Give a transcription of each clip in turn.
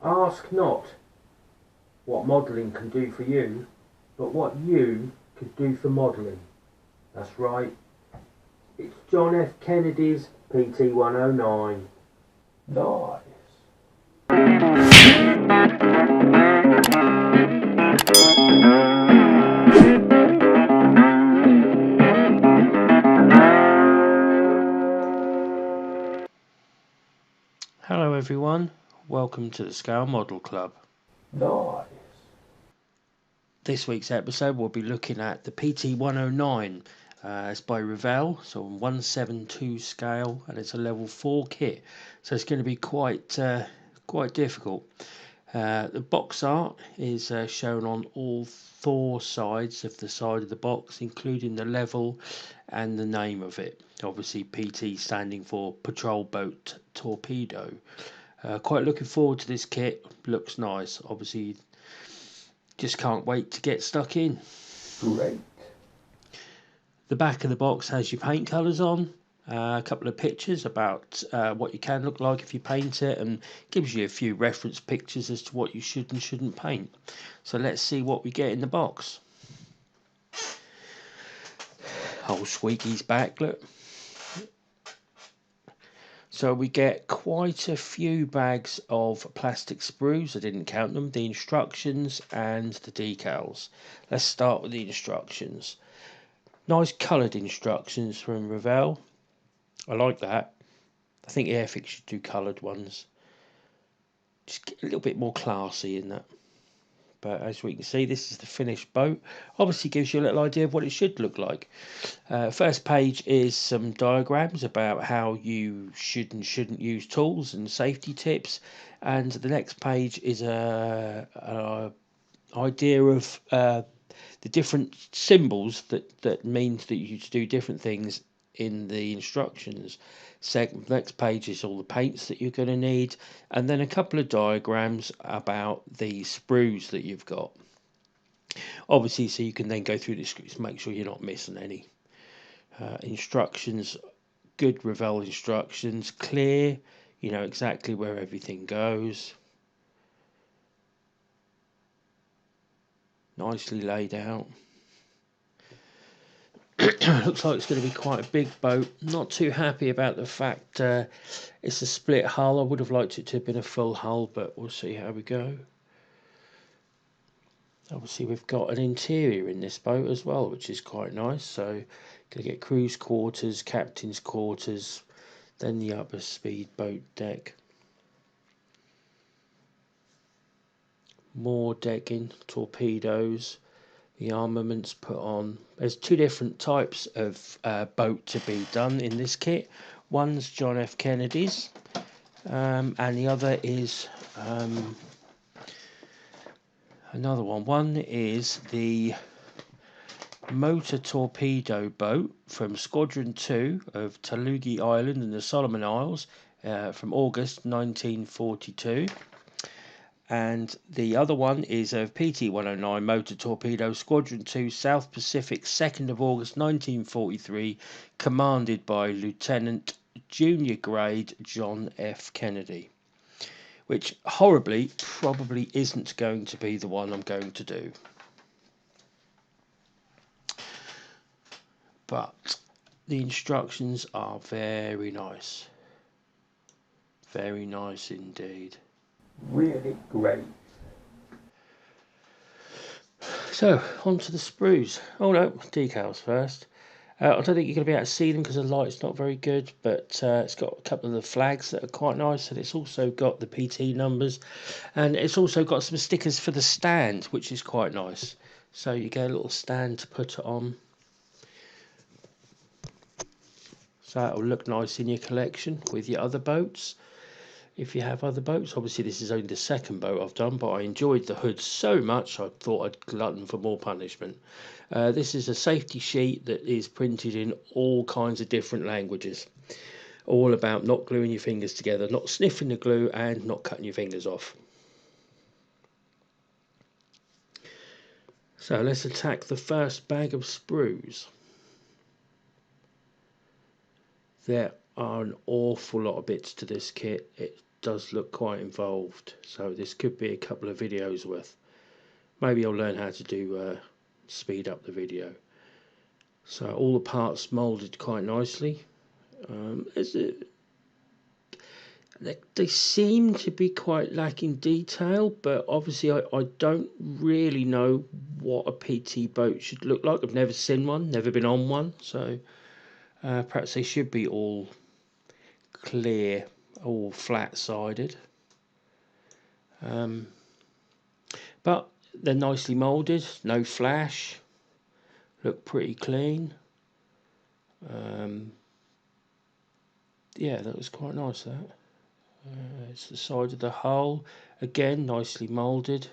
Ask not what modelling can do for you, but what you could do for modelling. That's right. It's John F. Kennedy's PT109. Nice. Hello everyone, welcome to the Scale Model Club. Nice. This week's episode we'll be looking at the PT109. It's by Revell, so on 172 scale, and it's a level 4 kit, so it's going to be quite difficult. The box art is shown on all four sides of the side of the box, including the level and the name of it. Obviously PT standing for Patrol Boat Torpedo. Quite looking forward to this kit. Looks nice. Obviously just can't wait to get stuck in. Great. The back of the box has your paint colours on, a couple of pictures about what you can look like if you paint it, and gives you a few reference pictures as to what you should and shouldn't paint. So let's see what we get in the box. Old Squeaky's back, look. So we get quite a few bags of plastic sprues. I didn't count them. The instructions and the decals. Let's start with the instructions. Nice coloured instructions from Revell. I like that. I think Airfix should do coloured ones. Just get a little bit more classy in that. But as we can see, this is the finished boat. Obviously gives you a little idea of what it should look like. First page is some diagrams about how you should and shouldn't use tools and safety tips. And the next page is a idea of the different symbols that means that you do different things in the instructions. Next page is all the paints that you're going to need, and then a couple of diagrams about the sprues that you've got. Obviously, so you can then go through the scripts, make sure you're not missing any. Instructions, good Revell instructions, clear, you know exactly where everything goes. Nicely laid out. Looks like it's going to be quite a big boat. Not too happy about the fact it's a split hull. I would have liked it to have been a full hull, but we'll see how we go. Obviously we've got an interior in this boat as well, which is quite nice. So you're going to get crew's quarters, captain's quarters, then the upper speed boat deck. More decking, torpedoes, the armaments put on. There's two different types of boat to be done in this kit. One's John F. Kennedy's, and the other is another one. One is the motor torpedo boat from Squadron 2 of Talugi Island in the Solomon Isles from August 1942. And the other one is a PT109 motor torpedo Squadron 2 South Pacific 2nd of August 1943, commanded by Lieutenant Junior Grade John F. Kennedy, which horribly probably isn't going to be the one I'm going to do. But the instructions are very nice. Very nice indeed. Really great. So, on to the sprues. Oh no, decals first. I don't think you're going to be able to see them because the light's not very good, but it's got a couple of the flags that are quite nice, and it's also got the PT numbers, and it's also got some stickers for the stand, which is quite nice. So you get a little stand to put it on. So that'll look nice in your collection with your other boats. If you have other boats, obviously this is only the second boat I've done, but I enjoyed the hood so much I thought I'd glutton for more punishment. This is a safety sheet that is printed in all kinds of different languages, all about not gluing your fingers together, not sniffing the glue, and not cutting your fingers off. So let's attack the first bag of sprues. There are an awful lot of bits to this kit. It does look quite involved, so this could be a couple of videos worth. Maybe I'll learn how to do speed up the video. So all the parts moulded quite nicely. They seem to be quite lacking detail, but obviously I don't really know what a PT boat should look like. I've never seen one, never been on one, so perhaps they should be all clear, all flat-sided. But they're nicely moulded, no flash, look pretty clean. Yeah, that was quite nice, that. It's the side of the hull, again nicely moulded.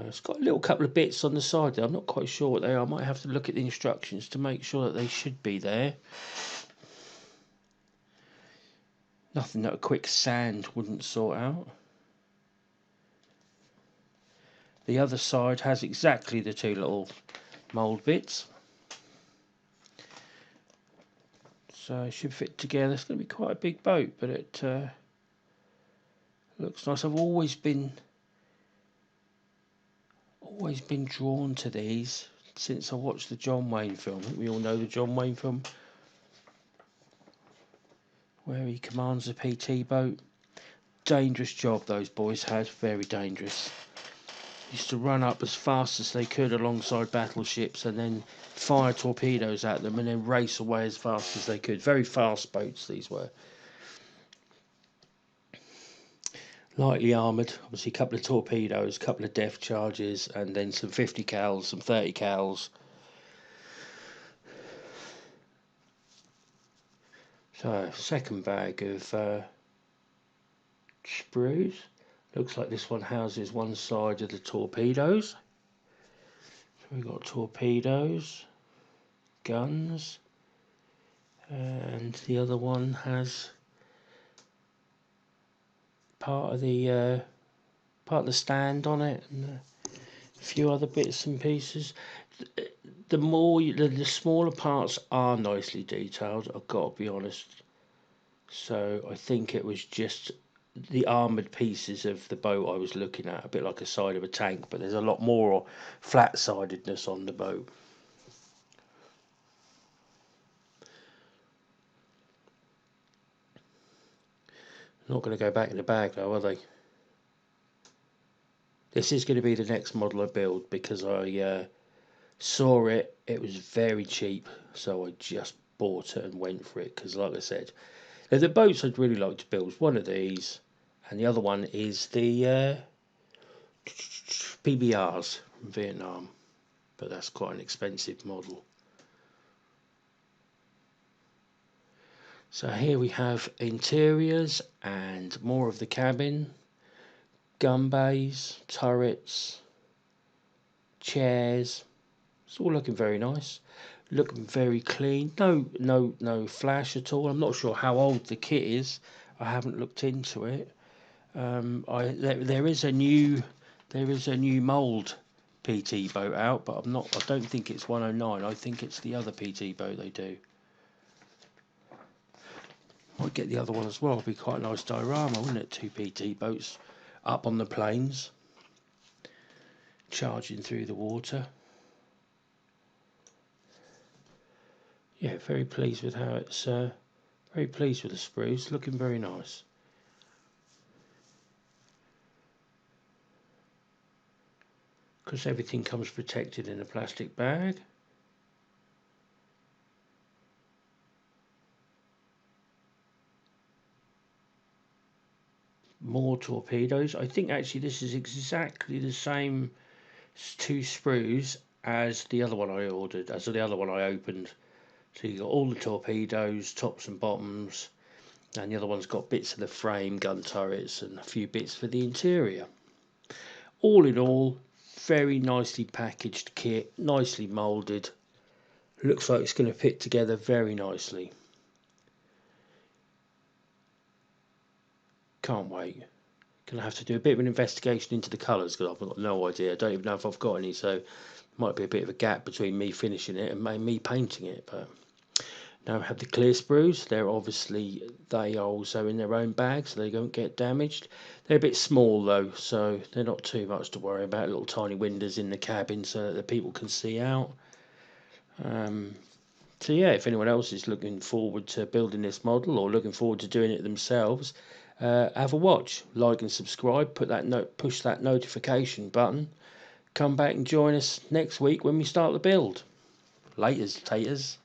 It's got a little couple of bits on the side there. I'm not quite sure what they are. I might have to look at the instructions to make sure that they should be there. Nothing that a quick sand wouldn't sort out. The other side has exactly the two little mould bits. So it should fit together. It's going to be quite a big boat, but it looks nice. I've always been drawn to these since I watched the John Wayne film. I think we all know the John Wayne film where he commands a PT boat. Dangerous job those boys had, very dangerous. Used to run up as fast as they could alongside battleships and then fire torpedoes at them and then race away as fast as they could. Very fast boats these were. Lightly armoured, obviously a couple of torpedoes, a couple of depth charges, and then some 50 cals, some 30 cals. So, second bag of sprues. Looks like this one houses one side of the torpedoes. So we've got torpedoes, guns, and the other one has part of the stand on it, and a few other bits and pieces. The smaller parts are nicely detailed, I've got to be honest. So I think it was just the armoured pieces of the boat I was looking at, a bit like a side of a tank, but there's a lot more flat-sidedness on the boat. Not going to go back in the bag though, are they? This is going to be the next model I build because I saw it. It was very cheap, so I just bought it and went for it. Because, like I said, the boats I'd really like to build is one of these, and the other one is the PBRs from Vietnam. But that's quite an expensive model. So here we have interiors and more of the cabin, gun bays, turrets, chairs. It's all looking very nice, looking very clean. No flash at all. I'm not sure how old the kit is. I haven't looked into it. There is a new mould PT boat out, but I don't think it's 109. I think it's the other PT boat they do. Might get the other one as well. It'd be quite a nice diorama, wouldn't it? Two PT boats up on the plains, charging through the water. Yeah, very pleased with how it's. Very pleased with the sprues. Looking very nice. Because everything comes protected in a plastic bag. More torpedoes. I think actually this is exactly the same two sprues as the other one I ordered, as the other one I opened. So you got all the torpedoes, tops and bottoms, and the other one's got bits of the frame, gun turrets, and a few bits for the interior. All in all, very nicely packaged kit, nicely moulded. Looks like it's going to fit together very nicely. Can't wait. Gonna have to do a bit of an investigation into the colours because I've got no idea. I don't even know if I've got any, so might be a bit of a gap between me finishing it and me painting it. But Now we have the clear sprues. They are also in their own bag, so they don't get damaged. They're a bit small though, so they're not too much to worry about. Little tiny windows in the cabin so that the people can see out. So yeah, if anyone else is looking forward to building this model or looking forward to doing it themselves, have a watch, like and subscribe. Push that notification button. Come back and join us next week when we start the build. Laters, taters.